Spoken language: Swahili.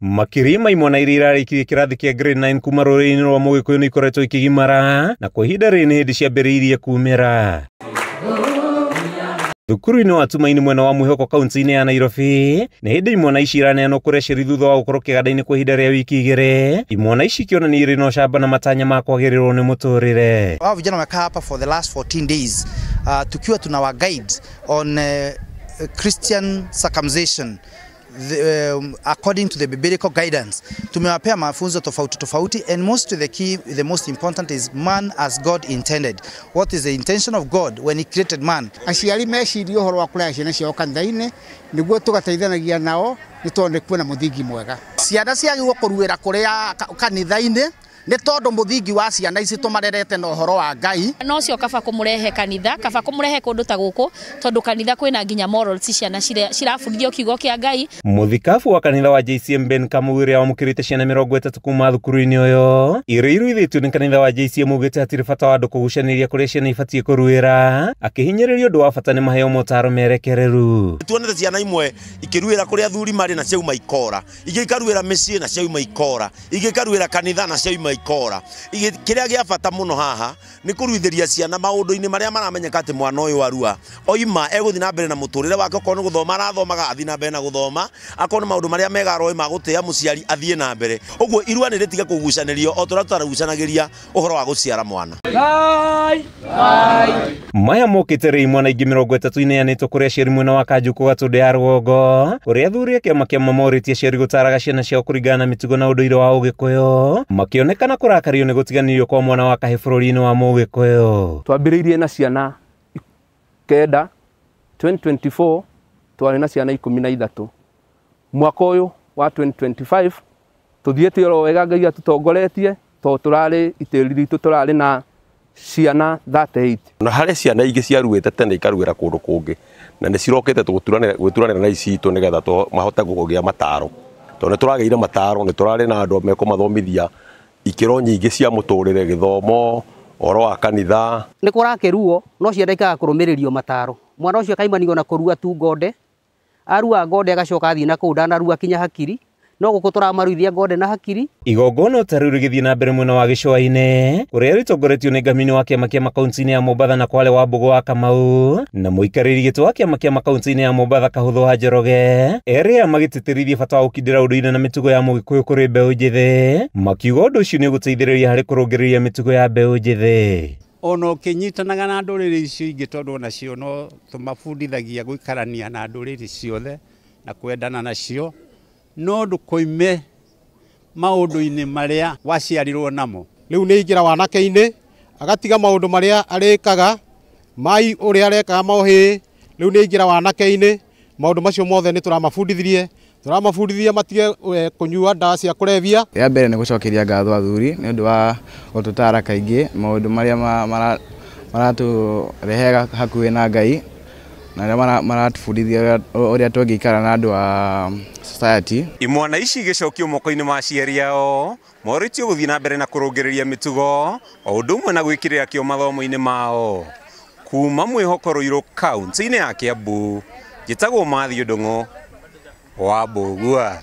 Makirima imwana iria irarikirie kirathi kia grade 9 kuma rũrĩrĩ-inĩ rwa Mũgĩkũyũ nĩ ikoretwo ikĩgimara na kwa ihinda rĩrĩ nĩ hĩndĩ ciambĩrĩirie kumĩra. Thukuru-inĩ wa Tumaini mwena wa Mwĩhoko kaunti-inĩ ya Nairobi nĩ hĩndĩ imwana ici iraneanwo kũrĩa cirĩ thutha wa gũkorwo kĩganda-inĩ kwa ihinda rĩa wiki igĩrĩ. Imwana ici ikĩonania irĩ na ũcamba na matanya ma kwagĩrĩrwo nĩ mũtũrĩre. Hao vijana wamekaa hapa for the last 14 days tukiwa tuna wa guide on Christian circumcision according to the biblical guidance. Tumewapea mafunzo tofauti and the most important is man as God intended. What is the intention of God when he created man? Aciari meciria horo wa kũrĩa ciana ciao kanitha-inĩ nĩguo tũgateithanagia nao nĩ tondũ kwĩna mũthingi mwega. Ciana ciagĩrĩirwo kũruĩra kũrĩa kanitha-inĩ nĩ tondũ mũthingi wa ciana ici tũmarerete na ũhoro wa Ngai. No cio kaba kũmũrehe kanitha, kaba kũmũrehe kũndũ ta gũkũ tondũ kanitha kwĩna nginya morals ciana cirabundithio kiugo kĩa Ngai. Mũthikabu wa kanitha wa JCM Ben Kamau ũrĩa wamũkĩrĩte ciana 30 kuma thukuru-inĩ ũyũ irĩirũithĩtio nĩ kanitha wa JCM ugĩte hatirĩ bata wa andũ kũgucanĩria kũrĩa ciana ibatiĩ kũruĩra, akĩhinyĩrĩria ũndũ wa bata nĩ maheo motaro merekereru. Tuonete ciana imwe ikĩruĩra kũrĩa athuri marĩ na ciauma ikora, ingĩ ikaruĩra mĩciĩ na ciauma ikora, ingĩ ikaruĩra kanitha na ciauma ikora. Kĩrĩa gĩa bata mũno haha nĩ kũruithĩria ciana maũndũ-inĩ marĩa maramenyeka atĩ mwana ũyũ arua oima egũthiĩ na mbere na mũtũrĩre wake, okorwo nĩ gũthoma arathomaga athiĩ na mbere na gũthoma, akorwo nĩ maũndũ marĩa mega roĩ ma gũtĩa mũciari athiĩ na mbere. Ũguo irua nĩ rĩtige kũgucanĩrio o tũrĩa tũragucanagĩria ũhoro wa gũciara mwana. Maya mokĩte rĩ imwana ingĩ 30 ineanĩtwo kũrĩa aciari mwena wa Kanjuku Gatũndũ ya Rũgongo, ũrĩa athuri a kĩama kĩa mamorĩtie aciari gũtaraga ciana ciao kũringana na mĩtugo na ũndũire wa Ũgĩkũyũ, makĩonekana kũrakario nĩ gũtiganĩrio kwa mwana wa kahĩ bũrũri-inĩ wa Mũgĩkũyũ. Twambĩrĩirie na ciana 9 2024 twarĩ na ciana 13. Mwaka ũyũ wa 2025 tuthiĩte oro wega Ngai atutongoretie to tũrarĩ itĩri ritũ tũrarĩ na ciana 38. Na harĩ ciana ingĩ ciaruĩte tene ikaruĩra kũndũ kũngĩ na nĩ cirokĩte gwĩturanĩra na ici itũ nĩgetha mahote kũgĩa mataro. Tondũ nĩ tũragĩire mataro, nĩ tũrarĩ na andũ mekũmathomithia ikĩro nyingĩ cia mũtũrĩre, gĩthomo, ũhoro wa kanitha. Nĩ kũrakĩruo no ciana ikaga kũrũmĩrĩrio mataro. Mwana ũcio akaimanio na kũrua tu ngonde, arua ngonde agacoka athiĩ na kũu ndanarua kinya hakiri, no gũkũ tũramaruithia ngonde na hakiri. Igongona tarĩu rĩgĩthiĩ na mbere mwena wa Gĩcũa-inĩ ũrĩa rĩtongoretio nĩ ngamĩnĩ wa kĩama kĩa makaunti-inĩ ya Mombatha na Kwale wa Mbũgũ wa Kamau na mũikarĩri gĩtĩ wa kĩama kĩa makaunti-inĩ ya Mombatha Kahũthũ wa Njoroge, erĩ magĩtĩtĩrithia bata wa gũkindĩra ũndũire na mĩtugo ya Mũgĩkũyũ kũrĩ mbeũ njĩthĩ, makiuga ũndũ ũcio nĩ ũgũteithĩrĩria harĩ kũrũngĩrĩria mĩtugo ya mbeũ njĩthĩ. Ono kĩnyitanaga na ndũrĩrĩ icio ingĩ tondũ onacio no tũmabundithagia gũikarania na ndũrĩrĩ ciothe na kwendana nacio, no ndũkoime maũndũ-inĩ marĩa waciarirwo namo. Rĩu nĩ ingĩra wanake-inĩ agatiga maũndũ marĩa arĩkaga, mai ũrĩa arekaga mohĩ, rĩu nĩ ingĩra wanake-inĩ maũndũ macio mothe nĩ tũramabundithia matige kũnyua ndawa cia kũrebia. Ya mbere nĩ gũcokeria ngatho athuri nĩ ũndũ wa gũtũtara kaingĩ maũndũ marĩa maratũrehe hakuhĩ na Ngai na arĩa maratũbundithia ũrĩa tũngĩikara na andũ a society. Imwana ici igĩcokio moko-inĩ ma aciari ao morĩtio gũthiĩ na mbere na kũrũngĩrĩria mĩtugo o ũndũ ũmwe na gwĩkĩrĩra kĩo mathomo-inĩ mao. Kuma Mwĩhoko Rũirũ kaunti-inĩ ya Kiambu, njĩtagwo Mathiũ Ndũng'ũ wa Mbũgua.